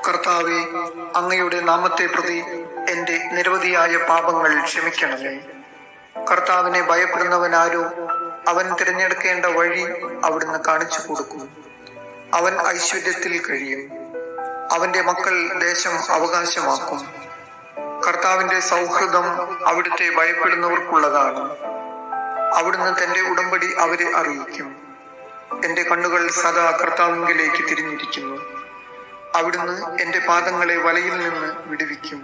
കർത്താവേ, അങ്ങയുടെ നാമത്തെ പ്രതി എൻ്റെ നിരവധിയായ പാപങ്ങൾ ക്ഷമിക്കണമേ. കർത്താവിനെ ഭയപ്പെടുന്നവനാരോ അവൻ തിരഞ്ഞെടുക്കേണ്ട വഴി അവിടുന്ന് കാണിച്ചു കൊടുക്കും. അവൻ ഐശ്വര്യത്തിൽ കഴിയും. അവന്റെ മക്കൾ ദേശം അവകാശമാക്കും. കർത്താവിന്റെ സൗഹൃദം അവിടുത്തെ ഭയപ്പെടുന്നവർക്കുള്ളതാണ്. അവിടുന്ന് തന്റെ ഉടമ്പടി അവരെ അറിയിക്കും. എന്റെ കണ്ണുകൾ സദാ കർത്താവിങ്കിലേക്ക് തിരിഞ്ഞിരിക്കുന്നു. അവിടുന്ന് എന്റെ പാദങ്ങളെ വലയിൽ നിന്ന് വിടുവിക്കും.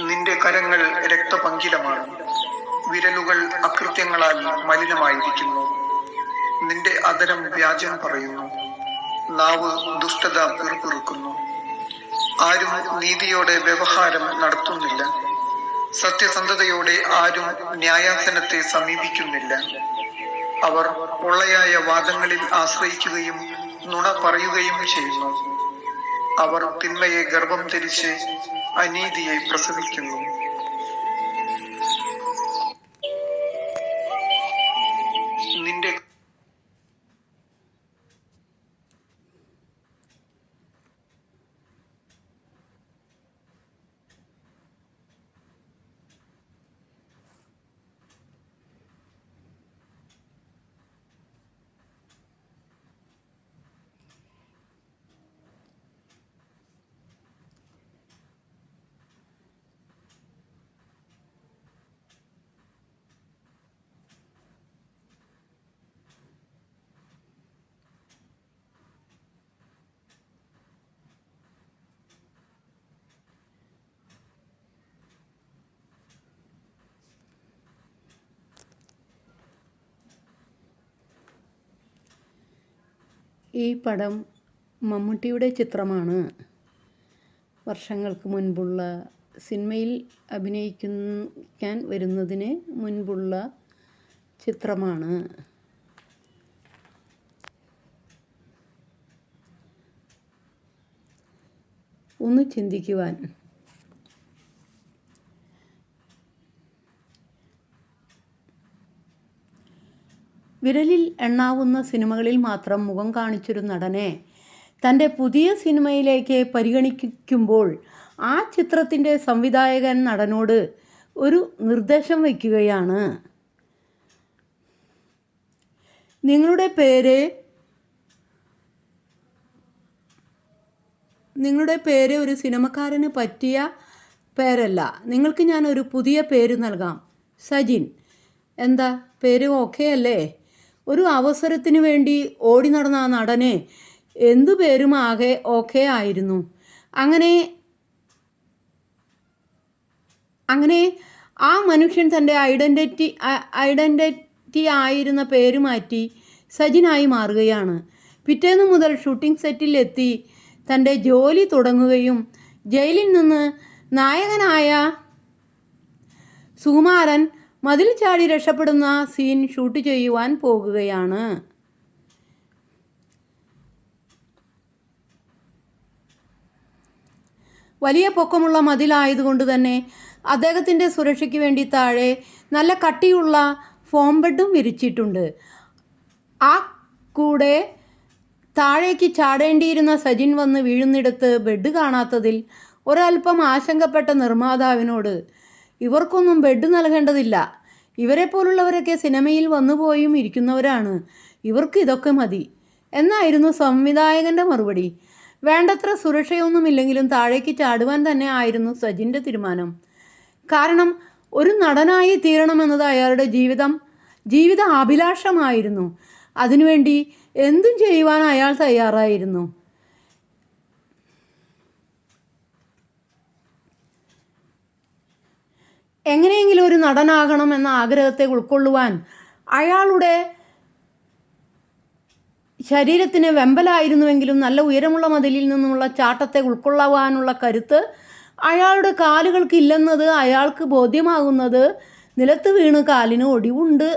നിന്റെ കരങ്ങൾ രക്തപങ്കിലമാണ്, വിരലുകൾ അകൃത്യങ്ങളാൽ മലിനമായിരിക്കുന്നു. നിന്റെ അധരം വ്യാജം പറയുന്നു, നാവ് ദുഷ്ടത പിറുപിറുക്കുന്നു. ആരും നീതിയോടെ വ്യവഹാരം നടത്തുന്നില്ല. സത്യസന്ധതയോടെ ആരും ന്യായാസനത്തെ സമീപിക്കുന്നില്ല. അവർ പൊള്ളയായ വാദങ്ങളിൽ ആശ്രയിക്കുകയും നുണ പറയുകയും ചെയ്യുന്നു. അവർ തിന്മയെ ഗർഭം ധരിച്ച് അനീതിയെ പ്രസവിക്കുന്നു. നിന്റെ ഈ പടം മമ്മൂട്ടിയുടെ ചിത്രമാണ്. വർഷങ്ങൾക്ക് മുൻപുള്ള സിനിമയിൽ അഭിനയിക്കാൻ വരുന്നതിന് മുൻപുള്ള ചിത്രമാണ്. ഒന്ന് ചിന്തിക്കുവാൻ. വിരലിൽ എണ്ണാവുന്ന സിനിമകളിൽ മാത്രം മുഖം കാണിച്ചൊരു നടനെ തൻ്റെ പുതിയ സിനിമയിലേക്ക് പരിഗണിക്കുമ്പോൾ ആ ചിത്രത്തിൻ്റെ സംവിധായകൻ നടനോട് ഒരു നിർദ്ദേശം വയ്ക്കുകയാണ്. നിങ്ങളുടെ പേര് ഒരു സിനിമക്കാരന് പറ്റിയ പേരല്ല. നിങ്ങൾക്ക് ഞാൻ ഒരു പുതിയ പേര് നൽകാം, സജിൻ. എന്താ, പേര് ഓക്കെ അല്ലേ? ഒരു അവസരത്തിന് വേണ്ടി ഓടി നടന്ന ആ നടന് എന്തു പേരും ആകെ ഓക്കെ ആയിരുന്നു. അങ്ങനെ ആ മനുഷ്യൻ തൻ്റെ ഐഡൻറ്റിറ്റി ആയിരുന്ന പേര് മാറ്റി സജിനായി മാറുകയാണ്. പിറ്റേന്ന് മുതൽ ഷൂട്ടിംഗ് സെറ്റിൽ എത്തി തൻ്റെ ജോലി തുടങ്ങുകയും ജയിലിൽ നിന്ന് നായകനായ സുകുമാരൻ മതിൽ ചാടി രക്ഷപ്പെടുന്ന സീൻ ഷൂട്ട് ചെയ്യുവാൻ പോകുകയാണ്. വലിയ പൊക്കമുള്ള മതിലായതുകൊണ്ട് തന്നെ അദ്ദേഹത്തിൻ്റെ സുരക്ഷയ്ക്ക് വേണ്ടി താഴെ നല്ല കട്ടിയുള്ള ഫോം ബെഡും വിരിച്ചിട്ടുണ്ട്. ആ കൂടെ താഴേക്ക് ചാടേണ്ടിയിരുന്ന സജിൻ വന്ന് വീഴുന്നിടത്ത് ബെഡ് കാണാത്തതിൽ ഒരൽപ്പം ആശങ്കപ്പെട്ട നിർമ്മാതാവിനോട്, ഇവർക്കൊന്നും ബെഡ് നൽകേണ്ടതില്ല, ഇവരെ പോലുള്ളവരൊക്കെ സിനിമയിൽ വന്നുപോയും ഇരിക്കുന്നവരാണ്, ഇവർക്ക് ഇതൊക്കെ മതി എന്നായിരുന്നു സംവിധായകൻ്റെ മറുപടി. വേണ്ടത്ര സുരക്ഷയൊന്നുമില്ലെങ്കിലും താഴേക്ക് ചാടുവാൻ തന്നെ ആയിരുന്നു സജിൻ്റെ തീരുമാനം. കാരണം ഒരു നടനായി തീരണമെന്നത് അയാളുടെ ജീവിത അഭിലാഷമായിരുന്നു. അതിനുവേണ്ടി എന്തും ചെയ്യുവാൻ അയാൾ തയ്യാറായിരുന്നു. എങ്ങനെയെങ്കിലും ഒരു നടനാകണം എന്ന ആഗ്രഹത്തെ ഉൾക്കൊള്ളുവാൻ അയാളുടെ ശരീരത്തിന് വെമ്പലായിരുന്നുവെങ്കിലും നല്ല ഉയരമുള്ള മതിലിൽ നിന്നുമുള്ള ചാട്ടത്തെ ഉൾക്കൊള്ളുവാനുള്ള കരുത്ത് അയാളുടെ കാലുകൾക്ക് ഇല്ലെന്നത് അയാൾക്ക് ബോധ്യമാകുന്നത് നിലത്ത് വീണ് കാലിന് ഒടിവുണ്ട്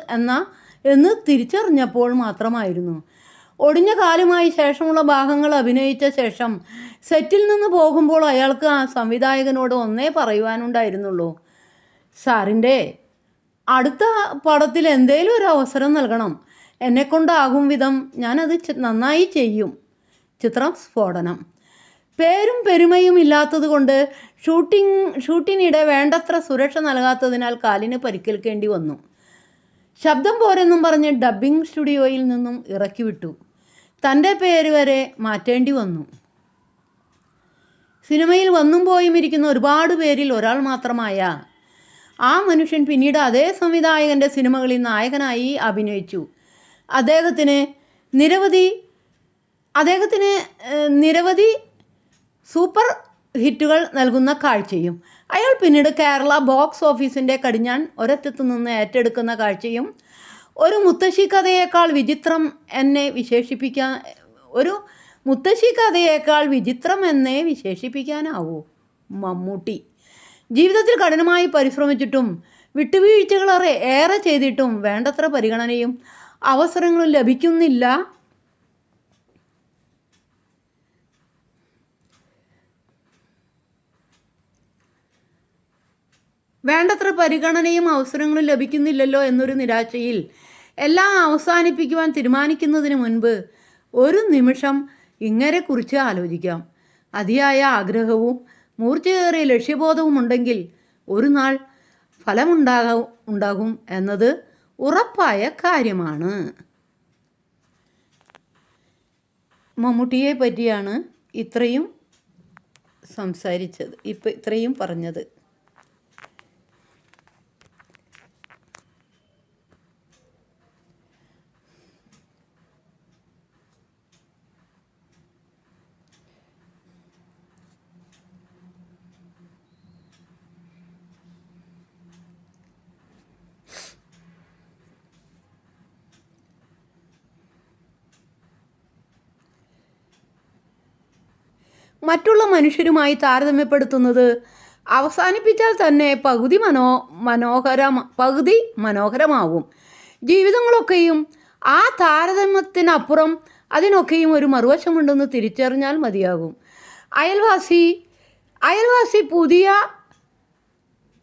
എന്ന് തിരിച്ചറിഞ്ഞപ്പോൾ മാത്രമായിരുന്നു. ഒടിഞ്ഞ കാലുമായി ശേഷമുള്ള ഭാഗങ്ങൾ അഭിനയിച്ച ശേഷം സെറ്റിൽ നിന്ന് പോകുമ്പോൾ അയാൾക്ക് ആ സംവിധായകനോട് ഒന്നേ പറയുവാനുണ്ടായിരുന്നുള്ളൂ, സാറിൻ്റെ അടുത്ത പടത്തിൽ എന്തേലും ഒരു അവസരം നൽകണം, എന്നെക്കൊണ്ടാകും വിധം ഞാനത് നന്നായി ചെയ്യും. ചിത്രം സ്ഫോടനം. പേരും പെരുമയും ഇല്ലാത്തത് കൊണ്ട് ഷൂട്ടിനിടെ വേണ്ടത്ര സുരക്ഷ നൽകാത്തതിനാൽ കാലിന് പരിക്കേൽക്കേണ്ടി വന്നു. ശബ്ദം പോരെന്നും പറഞ്ഞ് ഡബ്ബിംഗ് സ്റ്റുഡിയോയിൽ നിന്നും ഇറക്കി വിട്ടു. തൻ്റെ പേര് വരെ മാറ്റേണ്ടി വന്നു. സിനിമയിൽ വന്നും പോയും ഇരിക്കുന്ന ഒരുപാട് പേരിൽ ഒരാൾ മാത്രമായ ആ മനുഷ്യൻ പിന്നീട് അതേ സംവിധായകൻ്റെ സിനിമകളിൽ നായകനായി അഭിനയിച്ചു. അദ്ദേഹത്തിന് നിരവധി സൂപ്പർ ഹിറ്റുകൾ നൽകുന്ന കാഴ്ചയും, അയാൾ പിന്നീട് കേരള ബോക്സ് ഓഫീസിൻ്റെ കടിഞ്ഞാൺ ഒരറ്റത്തു നിന്ന് ഏറ്റെടുക്കുന്ന കാഴ്ചയും, ഒരു മുത്തശ്ശി കഥയേക്കാൾ വിചിത്രം എന്നേ വിശേഷിപ്പിക്കാനാവൂ മമ്മൂട്ടി. ജീവിതത്തിൽ കഠിനമായി പരിശ്രമിച്ചിട്ടും വിട്ടുവീഴ്ചകൾ ഏറെ ചെയ്തിട്ടും വേണ്ടത്ര പരിഗണനയും അവസരങ്ങളും ലഭിക്കുന്നില്ല. വേണ്ടത്ര പരിഗണനയും അവസരങ്ങളും ലഭിക്കുന്നില്ലല്ലോ എന്നൊരു നിരാശയിൽ എല്ലാം അവസാനിപ്പിക്കുവാൻ തീരുമാനിക്കുന്നതിന് മുൻപ് ഒരു നിമിഷം ഇങ്ങനെക്കുറിച്ച് ആലോചിക്കാം. അതിയായ ആഗ്രഹവും മൂർച്ചയേറിയ ലക്ഷ്യബോധവും ഉണ്ടെങ്കിൽ ഒരു നാൾ ഫലമുണ്ടാകും എന്നത് ഉറപ്പായ കാര്യമാണ്. മമ്മൂട്ടിയെ പറ്റിയാണ് ഇത്രയും പറഞ്ഞത്. മറ്റുള്ള മനുഷ്യരുമായി താരതമ്യപ്പെടുത്തുന്നത് അവസാനിപ്പിച്ചാൽ തന്നെ പകുതി മനോഹരമാവും. ജീവിതങ്ങളൊക്കെയും ആ താരതമ്യത്തിനപ്പുറം അതിനൊക്കെയും ഒരു മറുവശമുണ്ടെന്ന് തിരിച്ചറിഞ്ഞാൽ മതിയാകും. അയൽവാസി പുതിയ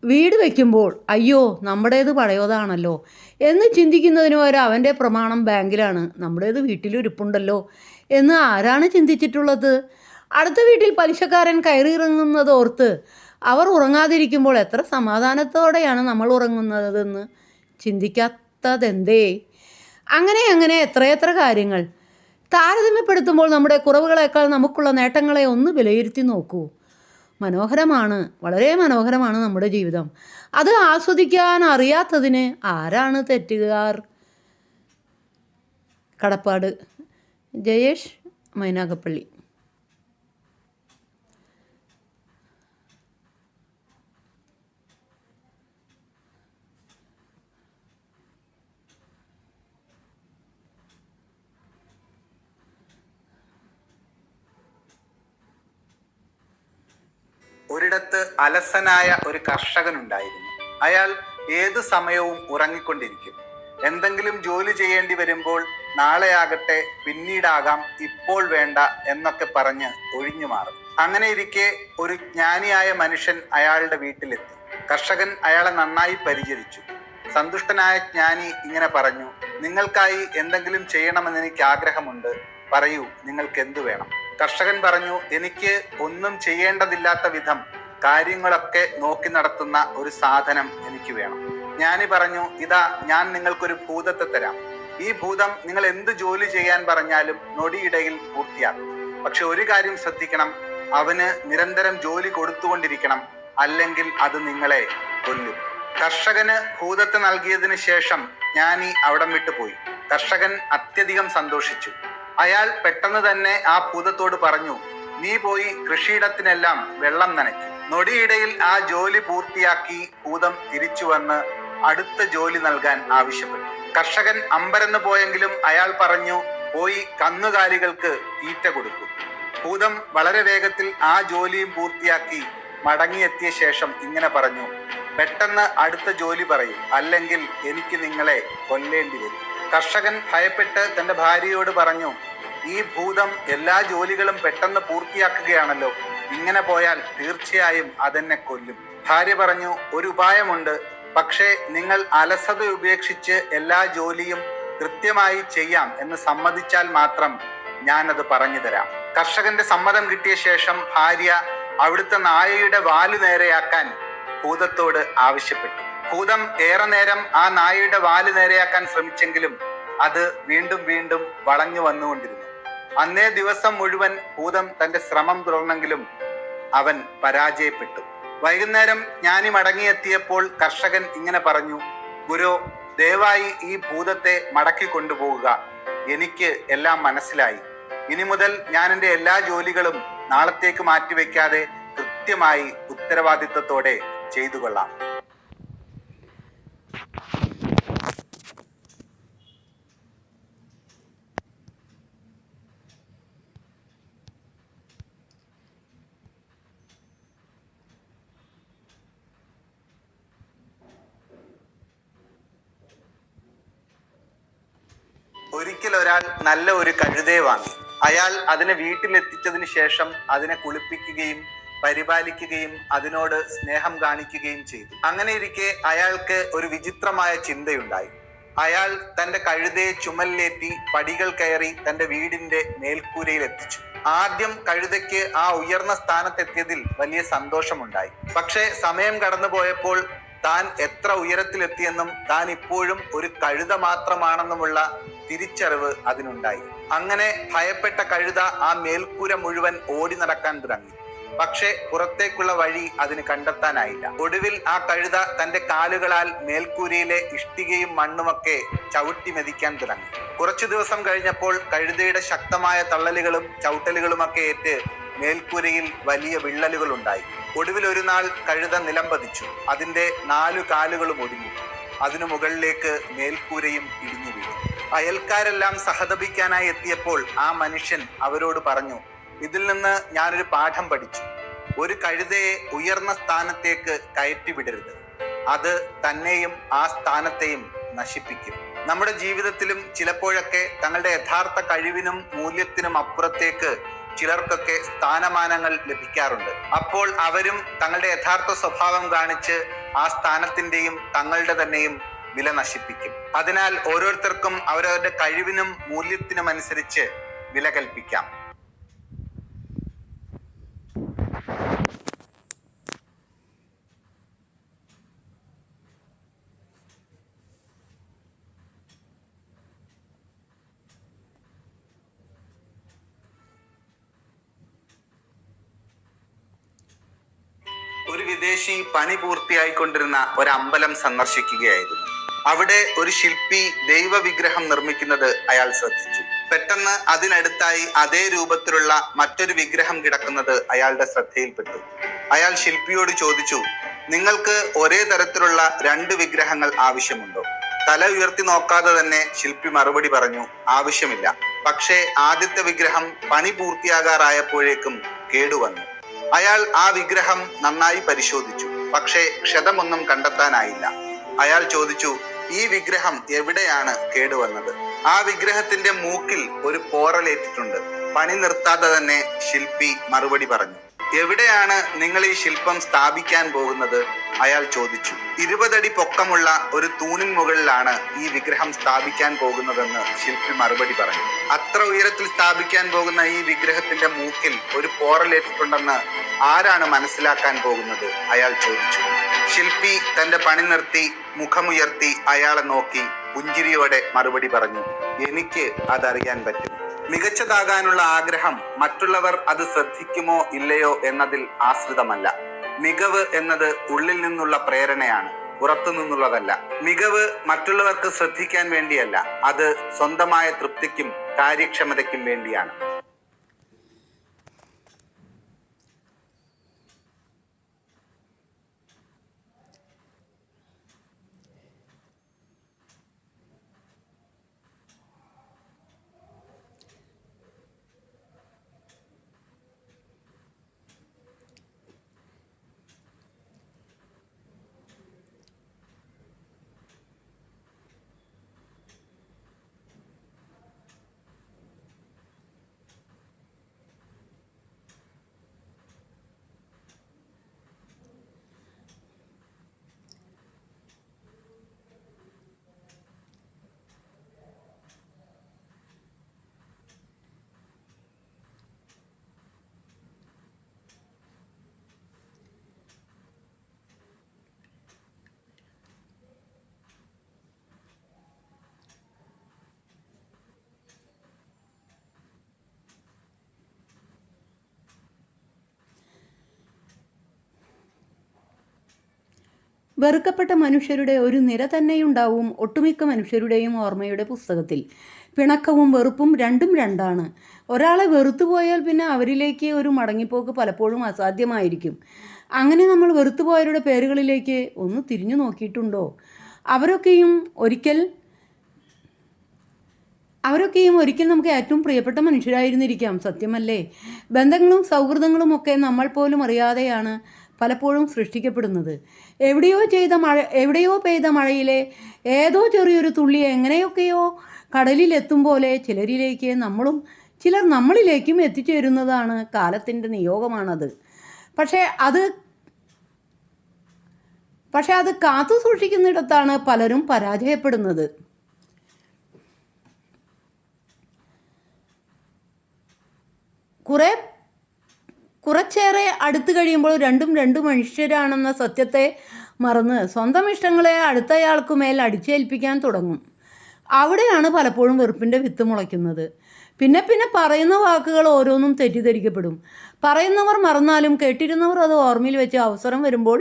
വീട് വയ്ക്കുമ്പോൾ അയ്യോ നമ്മുടേത് പഴയതാണല്ലോ എന്ന് ചിന്തിക്കുന്നതിന് പകരം അവൻ്റെ പ്രമാണം ബാങ്കിലാണ്, നമ്മുടേത് വീട്ടിലിരിപ്പുണ്ടല്ലോ എന്ന് ആരാണ് ചിന്തിച്ചിട്ടുള്ളത്? അടുത്ത വീട്ടിൽ പലിശക്കാരൻ കയറിയിറങ്ങുന്നത് ഓർത്ത് അവർ ഉറങ്ങാതിരിക്കുമ്പോൾ എത്ര സമാധാനത്തോടെയാണ് നമ്മൾ ഉറങ്ങുന്നതെന്ന് ചിന്തിക്കാത്തതെന്തേ? അങ്ങനെ എത്രയെത്ര കാര്യങ്ങൾ. താരതമ്യപ്പെടുത്തുമ്പോൾ നമ്മുടെ കുറവുകളേക്കാൾ നമുക്കുള്ള നേട്ടങ്ങളെ ഒന്ന് വിലയിരുത്തി നോക്കൂ. വളരെ മനോഹരമാണ് നമ്മുടെ ജീവിതം. അത് ആസ്വദിക്കാൻ അറിയാത്തതിന് ആരാണ് തെറ്റുകാർ? കടപ്പാട്, ജയേഷ് മൈനാഗപ്പള്ളി. ഒരിടത്ത് അലസനായ ഒരു കർഷകനുണ്ടായിരുന്നു. അയാൾ ഏതു സമയവും ഉറങ്ങിക്കൊണ്ടിരിക്കും. എന്തെങ്കിലും ജോലി ചെയ്യേണ്ടി വരുമ്പോൾ നാളെയാകട്ടെ, പിന്നീടാകാം, ഇപ്പോൾ വേണ്ട എന്നൊക്കെ പറഞ്ഞ് ഒഴിഞ്ഞു മാറും. അങ്ങനെ ഇരിക്കെ ഒരു ജ്ഞാനിയായ മനുഷ്യൻ അയാളുടെ വീട്ടിലെത്തി. കർഷകൻ അയാളെ നന്നായി പരിചരിച്ചു. സന്തുഷ്ടനായ ജ്ഞാനി ഇങ്ങനെ പറഞ്ഞു, നിങ്ങൾക്കായി എന്തെങ്കിലും ചെയ്യണമെന്ന് എനിക്ക് ആഗ്രഹമുണ്ട്, പറയൂ, നിങ്ങൾക്ക് എന്തു വേണം? കർഷകൻ പറഞ്ഞു, എനിക്ക് ഒന്നും ചെയ്യേണ്ടതില്ലാത്ത വിധം കാര്യങ്ങളൊക്കെ നോക്കി നടത്തുന്ന ഒരു സാധനം എനിക്ക് വേണം. ജ്ഞാനി പറഞ്ഞു, ഇതാ ഞാൻ നിങ്ങൾക്കൊരു ഭൂതത്തെ തരാം. ഈ ഭൂതം നിങ്ങൾ എന്ത് ജോലി ചെയ്യാൻ പറഞ്ഞാലും നൊടിയിടയിൽ പൂർത്തിയാക്കും. പക്ഷെ ഒരു കാര്യം ശ്രദ്ധിക്കണം, അവന് നിരന്തരം ജോലി കൊടുത്തുകൊണ്ടിരിക്കണം, അല്ലെങ്കിൽ അത് നിങ്ങളെ കൊല്ലും. കർഷകന് ഭൂതത്തെ നൽകിയതിനു ശേഷം ജ്ഞാനി അവിടം വിട്ടുപോയി. കർഷകൻ അത്യധികം സന്തോഷിച്ചു. അയാൾ പെട്ടെന്ന് തന്നെ ആ ഭൂതത്തോട് പറഞ്ഞു, നീ പോയി കൃഷിയിടത്തിനെല്ലാം വെള്ളം നനയ്ക്കും. നൊടിയിടയിൽ ആ ജോലി പൂർത്തിയാക്കി ഭൂതം തിരിച്ചു വന്ന് അടുത്ത ജോലി നൽകാൻ ആവശ്യപ്പെട്ടു. കർഷകൻ അമ്പരന്ന് പോയെങ്കിലും അയാൾ പറഞ്ഞു, പോയി കന്നുകാലികൾക്ക് തീറ്റ കൊടുക്കും. ഭൂതം വളരെ വേഗത്തിൽ ആ ജോലിയും പൂർത്തിയാക്കി മടങ്ങിയെത്തിയ ശേഷം ഇങ്ങനെ പറഞ്ഞു, പെട്ടെന്ന് അടുത്ത ജോലി പറയും, അല്ലെങ്കിൽ എനിക്ക് നിങ്ങളെ കൊല്ലേണ്ടി വരും. കർഷകൻ ഭയപ്പെട്ട് തന്റെ ഭാര്യയോട് പറഞ്ഞു, ഈ ഭൂതം എല്ലാ ജോലികളും പെട്ടെന്ന് പൂർത്തിയാക്കുകയാണല്ലോ. ഇങ്ങനെ പോയാൽ തീർച്ചയായും അതെന്നെ കൊല്ലും. ഭാര്യ പറഞ്ഞു, ഒരു ഉപായമുണ്ട്. പക്ഷേ നിങ്ങൾ അലസത ഉപേക്ഷിച്ച് എല്ലാ ജോലിയും കൃത്യമായി ചെയ്യാം എന്ന് സമ്മതിച്ചാൽ മാത്രം ഞാനത് പറഞ്ഞു തരാം. കർഷകന്റെ സമ്മതം കിട്ടിയ ശേഷം ഭാര്യ അവിടുത്തെ നായയുടെ വാല് നേരെയാക്കാൻ ഭൂതത്തോട് ആവശ്യപ്പെട്ടു. ഭൂതം ഏറെ നേരം ആ നായയുടെ വാല് നേരെയാക്കാൻ ശ്രമിച്ചെങ്കിലും അത് വീണ്ടും വീണ്ടും വളഞ്ഞു വന്നുകൊണ്ടിരുന്നു. അന്നേ ദിവസം മുഴുവൻ ഭൂതം തന്റെ ശ്രമം തുടർന്നെങ്കിലും അവൻ പരാജയപ്പെട്ടു. വൈകുന്നേരം ജ്ഞാനി മടങ്ങിയെത്തിയപ്പോൾ കർഷകൻ ഇങ്ങനെ പറഞ്ഞു, ഗുരു, ദയവായി ഈ ഭൂതത്തെ മടക്കി കൊണ്ടുപോവുക. എനിക്ക് എല്ലാം മനസ്സിലായി. ഇനി മുതൽ ഞാൻ എൻ്റെ എല്ലാ ജോലികളും നാളത്തേക്ക് മാറ്റിവെക്കാതെ കൃത്യമായി ഉത്തരവാദിത്വത്തോടെ ചെയ്തു കൊള്ളാം. ഒരിക്കൽ ഒരാൾ നല്ല ഒരു കഴുതയെ വാങ്ങി. അയാൾ അതിനെ വീട്ടിലെത്തിച്ചതിന് ശേഷം അതിനെ കുളിപ്പിക്കുകയും പരിപാലിക്കുകയും അതിനോട് സ്നേഹം കാണിക്കുകയും ചെയ്തു. അങ്ങനെ ഇരിക്കെ അയാൾക്ക് ഒരു വിചിത്രമായ ചിന്തയുണ്ടായി. അയാൾ തന്റെ കഴുതയെ ചുമലിലേറ്റി പടികൾ കയറി തന്റെ വീടിന്റെ മേൽക്കൂരയിൽ എത്തിച്ചു. ആദ്യം കഴുതയ്ക്ക് ആ ഉയർന്ന സ്ഥാനത്തെത്തിയതിൽ വലിയ സന്തോഷമുണ്ടായി. പക്ഷെ സമയം കടന്നുപോയപ്പോൾ താൻ എത്ര ഉയരത്തിലെത്തിയെന്നും താൻ ഇപ്പോഴും ഒരു കഴുത മാത്രമാണെന്നുമുള്ള തിരിച്ചറിവ് അതിനുണ്ടായി. അങ്ങനെ ഭയപ്പെട്ട കഴുത ആ മേൽക്കൂര മുഴുവൻ ഓടി നടക്കാൻ തുടങ്ങി. പക്ഷെ പുറത്തേക്കുള്ള വഴി അതിന് കണ്ടെത്താനായില്ല. ഒടുവിൽ ആ കഴുത തന്റെ കാലുകളാൽ മേൽക്കൂരയിലെ ഇഷ്ടികയും മണ്ണുമൊക്കെ ചവിട്ടി മെതിക്കാൻ തുടങ്ങി. കുറച്ചു ദിവസം കഴിഞ്ഞപ്പോൾ കഴുതയുടെ ശക്തമായ തള്ളലുകളും ചവിട്ടലുകളുമൊക്കെ ഏറ്റ് മേൽക്കൂരയിൽ വലിയ വിള്ളലുകൾ ഉണ്ടായി. ഒടുവിൽ ഒരു നാൾ കഴുത നിലം പതിച്ചു. അതിന്റെ 4 കാലുകളും ഒടിഞ്ഞു. അതിനു മുകളിലേക്ക് മേൽക്കൂരയും ഇടിഞ്ഞു വീണു. അയൽക്കാരെല്ലാം സഹതപിക്കാനായി എത്തിയപ്പോൾ ആ മനുഷ്യൻ അവരോട് പറഞ്ഞു, ഇതിൽ നിന്ന് ഞാനൊരു പാഠം പഠിച്ചു. ഒരു കഴുതയെ ഉയർന്ന സ്ഥാനത്തേക്ക് കയറ്റി വിടരുത്. അത് തന്നെയും ആ സ്ഥാനത്തെയും നശിപ്പിക്കും. നമ്മുടെ ജീവിതത്തിലും ചിലപ്പോഴൊക്കെ തങ്ങളുടെ യഥാർത്ഥ കഴിവിനും മൂല്യത്തിനും അപ്പുറത്തേക്ക് ചിലർക്കൊക്കെ സ്ഥാനമാനങ്ങൾ ലഭിക്കാറുണ്ട്. അപ്പോൾ അവരും തങ്ങളുടെ യഥാർത്ഥ സ്വഭാവം കാണിച്ച് ആ സ്ഥാനത്തിന്റെയും തങ്ങളുടെ തന്നെയും വില നശിപ്പിക്കും. അതിനാൽ ഓരോരുത്തർക്കും അവരവരുടെ കഴിവിനും മൂല്യത്തിനും അനുസരിച്ച് വില കൽപ്പിക്കാം. ഒരു വിദേശി പണി പൂർത്തിയായിക്കൊണ്ടിരുന്ന ഒരു അമ്പലം സന്ദർശിക്കുകയായിരുന്നു. അവിടെ ഒരു ശില്പി ദൈവവിഗ്രഹം നിർമ്മിക്കുന്നത് അയാൾ ശ്രദ്ധിച്ചു. പെട്ടെന്ന് അതിനടുത്തായി അതേ രൂപത്തിലുള്ള മറ്റൊരു വിഗ്രഹം കിടക്കുന്നത് അയാളുടെ ശ്രദ്ധയിൽപ്പെട്ടു. അയാൾ ശില്പിയോട് ചോദിച്ചു, നിങ്ങൾക്ക് ഒരേ തരത്തിലുള്ള 2 വിഗ്രഹങ്ങൾ ആവശ്യമുണ്ടോ? തല ഉയർത്തി നോക്കാതെ തന്നെ ശില്പി മറുപടി പറഞ്ഞു, ആവശ്യമില്ല. പക്ഷേ ആദ്യത്തെ വിഗ്രഹം പണി പൂർത്തിയാകാറായപ്പോഴേക്കും കേടുവന്നു. അയാൾ ആ വിഗ്രഹം നന്നായി പരിശോധിച്ചു. പക്ഷേ ക്ഷതമൊന്നും കണ്ടെത്താനായില്ല. അയാൾ ചോദിച്ചു, ഈ വിഗ്രഹം എവിടെയാണ് കേടുവന്നത്? ആ വിഗ്രഹത്തിന്റെ മൂക്കിൽ ഒരു പോറലേറ്റിട്ടുണ്ട്. പണി നിർത്താതെ തന്നെ ശില്പി മറുപടി പറഞ്ഞു. എവിടെയാണ് നിങ്ങൾ ഈ ശില്പം സ്ഥാപിക്കാൻ പോകുന്നത്? അയാൾ ചോദിച്ചു. 20 അടി പൊക്കമുള്ള ഒരു തൂണിൻ മുകളിലാണ് ഈ വിഗ്രഹം സ്ഥാപിക്കാൻ പോകുന്നതെന്ന് ശില്പി മറുപടി പറഞ്ഞു. അത്ര ഉയരത്തിൽ സ്ഥാപിക്കാൻ പോകുന്ന ഈ വിഗ്രഹത്തിന്റെ മൂക്കിൽ ഒരു പോറലേറ്റിട്ടുണ്ടെന്ന് ആരാണ് മനസ്സിലാക്കാൻ പോകുന്നത്? അയാൾ ചോദിച്ചു. ശില്പി തന്റെ പണി നിർത്തി മുഖമുയർത്തി അയാളെ നോക്കി പുഞ്ചിരിയോടെ മറുപടി പറഞ്ഞു, എനിക്ക് അതറിയാൻ പറ്റും. മികച്ചതാകാനുള്ള ആഗ്രഹം മറ്റുള്ളവർ അത് ശ്രദ്ധിക്കുമോ ഇല്ലയോ എന്നതിൽ ആശ്രിതമല്ല. മികവ് എന്നത് ഉള്ളിൽ നിന്നുള്ള പ്രേരണയാണ്, പുറത്തു നിന്നുള്ളതല്ല. മികവ് മറ്റുള്ളവർക്ക് ശ്രദ്ധിക്കാൻ വേണ്ടിയല്ല, അത് സ്വന്തമായ തൃപ്തിക്കും കാര്യക്ഷമതയ്ക്കും വേണ്ടിയാണ്. വെറുക്കപ്പെട്ട മനുഷ്യരുടെ ഒരു നിര തന്നെയുണ്ടാവും ഒട്ടുമിക്ക മനുഷ്യരുടെയും ഓർമ്മയുടെ പുസ്തകത്തിൽ. പിണക്കവും വെറുപ്പും രണ്ടും രണ്ടാണ്. ഒരാളെ വെറുത്തുപോയാൽ പിന്നെ അവരിലേക്ക് ഒരു മടങ്ങിപ്പോക്ക് പലപ്പോഴും അസാധ്യമായിരിക്കും. അങ്ങനെ നമ്മൾ വെറുത്തുപോയവരുടെ പേരുകളിലേക്ക് ഒന്ന് തിരിഞ്ഞു നോക്കിയിട്ടുണ്ടോ? അവരൊക്കെയും ഒരിക്കൽ നമുക്ക് ഏറ്റവും പ്രിയപ്പെട്ട മനുഷ്യരായിരുന്നിരിക്കാം, സത്യമല്ലേ? ബന്ധങ്ങളും സൗഹൃദങ്ങളും ഒക്കെ നമ്മൾ പോലും അറിയാതെയാണ് പലപ്പോഴും സൃഷ്ടിക്കപ്പെടുന്നത്. എവിടെയോ പെയ്ത മഴയിലെ ഏതോ ചെറിയൊരു തുള്ളി എങ്ങനെയൊക്കെയോ കടലിലെത്തും പോലെ ചിലർ നമ്മളിലേക്കും എത്തിച്ചേരുന്നതാണ് കാലത്തിൻ്റെ നിയോഗമാണത്. പക്ഷേ അത് കാത്തു സൂക്ഷിക്കുന്നിടത്താണ് പലരും പരാജയപ്പെടുന്നത്. കുറച്ചേറെ അടുത്ത് കഴിയുമ്പോൾ രണ്ടു മനുഷ്യരാണെന്ന സത്യത്തെ മറന്ന് സ്വന്തം ഇഷ്ടങ്ങളെ അടുത്തയാൾക്കുമേൽ അടിച്ചേൽപ്പിക്കാൻ തുടങ്ങും. അവിടെയാണ് പലപ്പോഴും വെറുപ്പിൻ്റെ വിത്ത് മുളയ്ക്കുന്നത്. പിന്നെ പറയുന്ന വാക്കുകൾ ഓരോന്നും തെറ്റിദ്ധരിക്കപ്പെടും. പറയുന്നവർ മറന്നാലും കേട്ടിരുന്നവർ അത് ഓർമ്മയിൽ വെച്ച് അവസരം വരുമ്പോൾ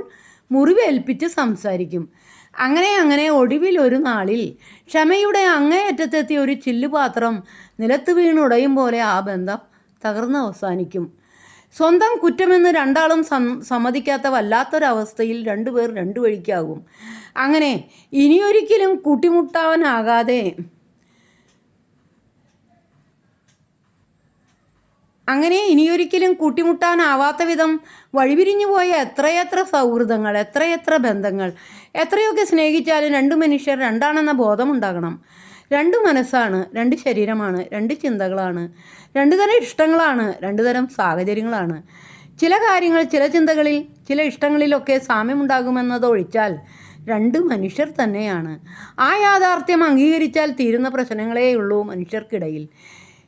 മുറിവേൽപ്പിച്ച് സംസാരിക്കും. അങ്ങനെ ഒടുവിൽ ഒരു നാളിൽ ക്ഷമയുടെ അങ്ങേയറ്റത്തെത്തിയ ഒരു ചില്ലുപാത്രം നിലത്ത് വീണുടയും പോലെ ആ ബന്ധം തകർന്ന് അവസാനിക്കും. സ്വന്തം കുറ്റമെന്ന് രണ്ടാളും സമ്മതിക്കാത്ത വല്ലാത്തൊരവസ്ഥയിൽ രണ്ടുപേർ രണ്ടു വഴിക്കാകും. അങ്ങനെ ഇനിയൊരിക്കലും കൂട്ടിമുട്ടാനാവാത്ത വിധം വഴിപിരിഞ്ഞു പോയ എത്രയെത്ര സൗഹൃദങ്ങൾ, എത്രയെത്ര ബന്ധങ്ങൾ. എത്രയൊക്കെ സ്നേഹിച്ചാലും രണ്ടു മനുഷ്യർ രണ്ടാണെന്ന ബോധമുണ്ടാകണം. രണ്ട് മനസ്സാണ്, രണ്ട് ശരീരമാണ്, രണ്ട് ചിന്തകളാണ്, രണ്ടു തരം ഇഷ്ടങ്ങളാണ്, രണ്ടു തരം സാഹചര്യങ്ങളാണ്. ചില കാര്യങ്ങൾ, ചില ചിന്തകളിൽ, ചില ഇഷ്ടങ്ങളിലൊക്കെ സാമ്യമുണ്ടാകുമെന്നതൊഴിച്ചാൽ രണ്ട് മനുഷ്യർ തന്നെയാണ്. ആ യാഥാർത്ഥ്യം അംഗീകരിച്ചാൽ തീരുന്ന പ്രശ്നങ്ങളേയുള്ളൂ മനുഷ്യർക്കിടയിൽ.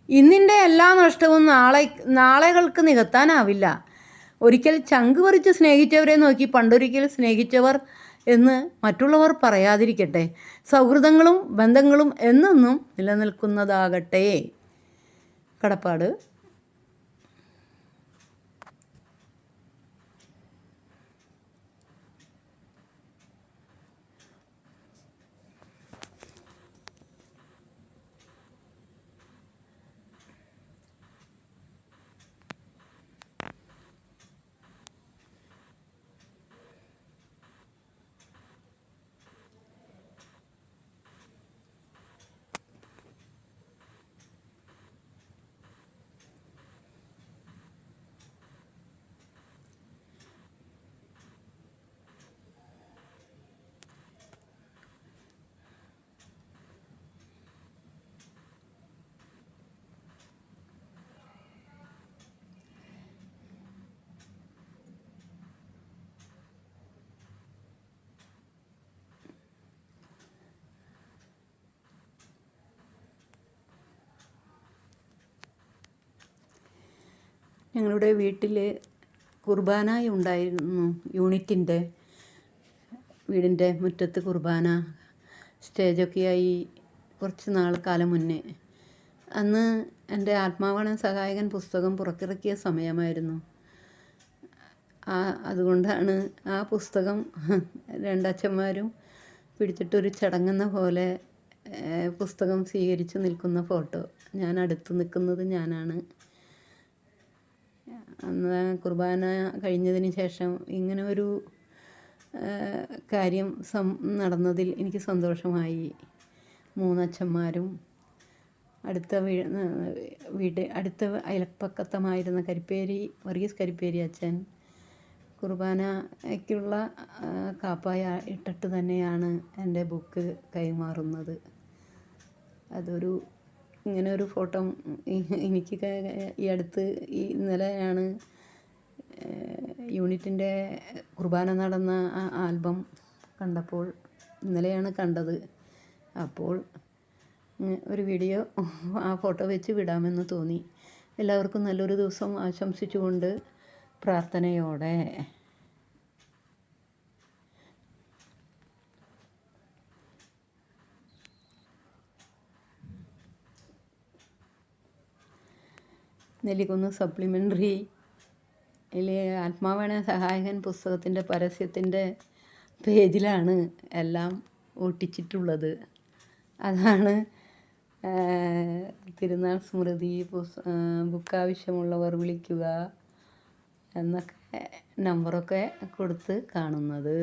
ഇന്നിൻ്റെ എല്ലാ നഷ്ടവും നാളെകൾക്ക് നികത്താനാവില്ല. ഒരിക്കൽ ചങ്ക് പറിച്ച് സ്നേഹിച്ചവരെ നോക്കി പണ്ടൊരിക്കൽ സ്നേഹിച്ചവർ എന്ന് മറ്റുള്ളവർ പറയാതിരിക്കട്ടെ. സൗഹൃദങ്ങളും ബന്ധങ്ങളും എന്നെന്നും നിലനിൽക്കുന്നതാകട്ടെ. കടപ്പാട്. ഞങ്ങളുടെ വീട്ടിൽ കുർബാന ഉണ്ടായിരുന്നു. യൂണിറ്റിൻ്റെ വീടിൻ്റെ മുറ്റത്ത് കുർബാന സ്റ്റേജൊക്കെയായി കുറച്ച് കാലം മുന്നേ. അന്ന് എൻ്റെ ആത്മാവാണ് സഹായകൻ പുസ്തകം പുറത്തിറക്കിയ സമയമായിരുന്നു. അതുകൊണ്ടാണ് ആ പുസ്തകം രണ്ടച്ഛന്മാരും പിടിച്ചിട്ടൊരു ചടങ്ങെന്ന പോലെ പുസ്തകം സ്വീകരിച്ച് നിൽക്കുന്ന ഫോട്ടോ. ഞാൻ അടുത്ത് നിൽക്കുന്നത് ഞാനാണ്. അന്ന് കുർബാന കഴിഞ്ഞതിന് ശേഷം ഇങ്ങനെ ഒരു കാര്യം നടന്നതിൽ എനിക്ക് സന്തോഷമായി. മൂന്നച്ഛന്മാരും അടുത്ത അയൽപ്പക്കത്തമായിരുന്ന വർഗീസ് കരിപ്പേരി അച്ഛൻ കുർബാനയ്ക്കുള്ള കാപ്പായ ഇട്ടിട്ട് തന്നെയാണ് എൻ്റെ ബുക്ക് കൈമാറുന്നത്. ഇങ്ങനെ ഒരു ഫോട്ടോ എനിക്ക് ഇന്നലെയാണ് യൂണിറ്റിൻ്റെ കുർബാന നടന്ന ആ ആൽബം കണ്ടപ്പോൾ, ഇന്നലെയാണ് കണ്ടത്. അപ്പോൾ ഒരു വീഡിയോ ആ ഫോട്ടോ വെച്ച് വിടാമെന്ന് തോന്നി. എല്ലാവർക്കും നല്ലൊരു ദിവസം ആശംസിച്ചുകൊണ്ട് പ്രാർത്ഥനയോടെ. നെല്ലിക്കുന്ന് സപ്ലിമെൻ്ററിയിലെ ആത്മാവാണ് സഹായകൻ പുസ്തകത്തിൻ്റെ പരസ്യത്തിൻ്റെ പേജിലാണ് എല്ലാം ഒട്ടിച്ചിട്ടുള്ളത്. അതാണ് തിരുനാൾ സ്മൃതി ബുക്ക് ആവശ്യമുള്ളവർ വിളിക്കുക എന്നൊക്കെ നമ്പറൊക്കെ കൊടുത്ത് കാണുന്നത്.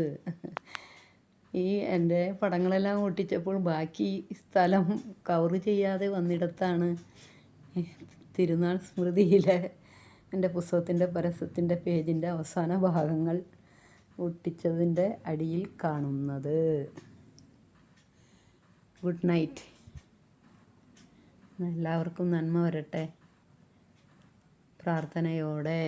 ഈ എൻ്റെ പടങ്ങളെല്ലാം ഒട്ടിച്ചപ്പോൾ ബാക്കി സ്ഥലം കവർ ചെയ്യാതെ വന്നിടത്താണ് തിരുനാൾ സ്മൃതിയിലെ എൻ്റെ പുസ്തകത്തിൻ്റെ പരസ്യത്തിൻ്റെ പേജിൻ്റെ അവസാന ഭാഗങ്ങൾ ഒട്ടിച്ചതിൻ്റെ അടിയിൽ കാണുന്നത്. Good night. എല്ലാവർക്കും നന്മ വരട്ടെ പ്രാർത്ഥനയോടെ.